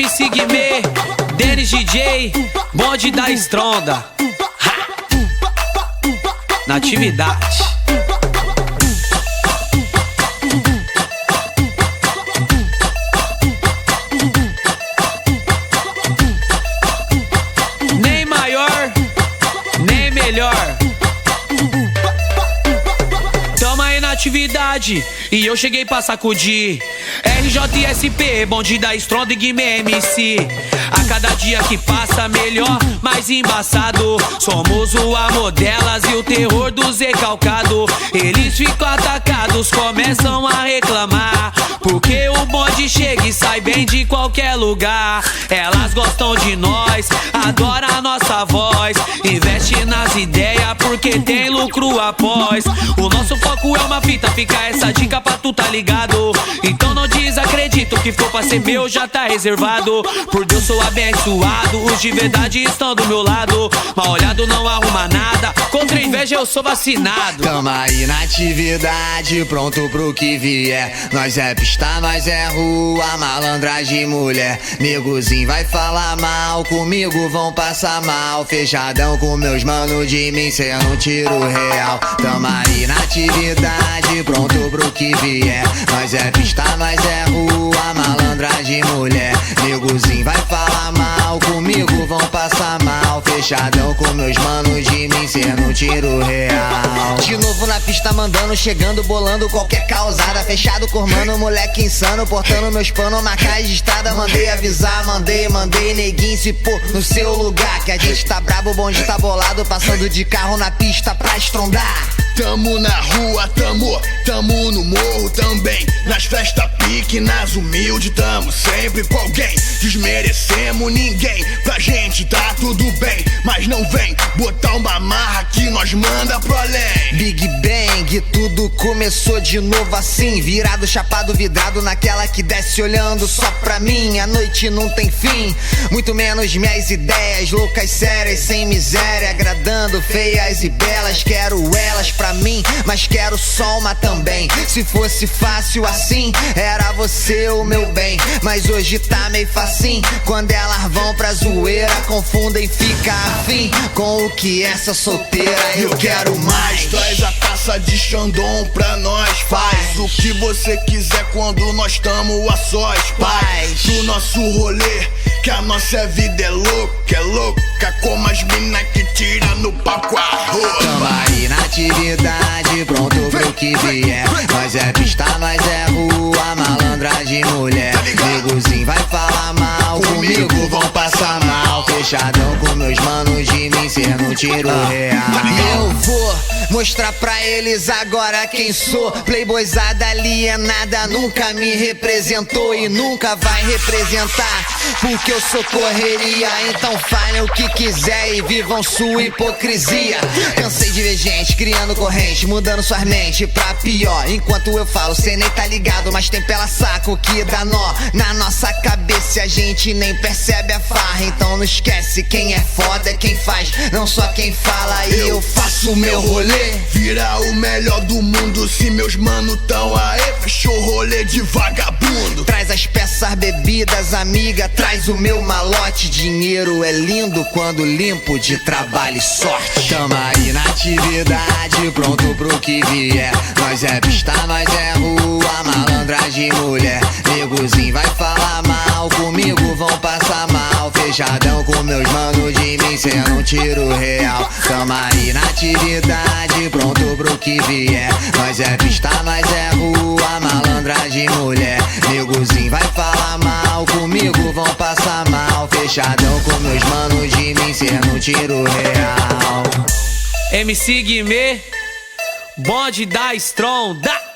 MC Guimê, Denis DJ, bonde da Estronda. Ha! Na atividade. Nem maior, nem melhor. Tamo aí na atividade e eu cheguei pra sacudir. RJSP, bonde da Estronda e Guimê MC. A cada dia que passa melhor, mais embaçado. Somos o amor delas e o terror dos recalcados. Eles ficam atacados, começam a reclamar, porque o bonde chega e sai bem de qualquer lugar. Elas gostam de nós, adoram a nossa voz, investe nas ideias porque tem lucro após. O nosso foco é uma fita, fica essa dica pra tu tá ligado. Então não desacredito, que for pra ser meu já tá reservado. Por Deus sou abençoado, os de verdade estão do meu lado. Mal olhado não arruma nada, contra inveja eu sou vacinado. Tamo aí na atividade, pronto pro que vier. Nós é pista, nós é rua, malandragem mulher. Negozinho vai falar mal, comigo vão passar mal. Fechadão com meus manos de mim, cê não tira o real. Tamo aí na atividade, pronto pro que vier. Nós é pista, nós é rua, malandragem mulher. Negozinho vai falar mal, comigo vão passar mal. Fechadão com meus manos de mim, cê não tira o real. De novo na pista mandando, chegando, bolando qualquer causada. Fechado com mano, moleque insano, portando meus panos, marca registrada. Mandei avisar, mandei, neguinho se pôr no seu lugar. Que a gente tá brabo, o bonde tá bolado, passando de carro na pista pra estrondar. Tamo na rua, tamo no morro também. Nas festas pique, nas humildes, tamo sempre com alguém. Desmerecemos ninguém, pra gente tá tudo bem. Mas não vem botar uma marra que nós manda pro além. Big Bang, tudo começou de novo assim. Virado, chapado, vidrado naquela que desce olhando só pra mim. A noite não tem fim, muito menos minhas ideias. Loucas, sérias, sem miséria, agradando feias e belas. Quero elas pra mim, mas quero só uma também. Se fosse fácil assim, era você o meu bem. Mas hoje tá meio facinho, quando elas vão pra zoeira, confundem, fica afim com o que essa solteira eu quero mais. Traz a taça de Xandão pra nós, faz o que você quiser quando nós tamo a sós, paz. Do nosso rolê, que a nossa vida é louca, como as mina que tira no palco a roupa. Tamo aí na atividade, pronto pro que vier. Nós é pista, nós é rua, malandragem mulher. Negozinho vai falar mal, comigo vão passar mal. Fechadão com meus manos de mim, cê não tira o real. Eu vou mostrar pra eles agora quem sou. Playboyzada alienada, nunca me representou e nunca vai representar, porque eu sou correria. Então falem o que quiser e vivam sua hipocrisia. Cansei de ver gente criando corrente, mudando suas mentes pra pior. Enquanto eu falo, cê nem tá ligado, mas tem pela saco que dá nó na nossa cabeça, a gente nem percebe a farra. Então não esquece, quem é foda é quem faz, não só quem fala. E eu faço o meu rolê, vira o melhor do mundo. Se meus mano tão aí, fechou o rolê de vagabundo. Traz as peças, bebidas, amiga, traz o meu malote. Dinheiro é lindo quando limpo de trabalho e sorte. Tamo aí na atividade, pronto pro que vier. Nós é pista, nós é rua, malandragem mulher. Negozinho vai falar mal, comigo vão passar mal. Fechadão com meus manos de mim, cê não tira o real. Tamo aí na atividade, pronto pro que vier. Nós é pista, nós é rua, malandragem mulher. Negozinho vai falar mal, comigo vão passar mal. Fechadão com meus manos de mim, cê não tira o real. MC Guimê, bonde da Estronda.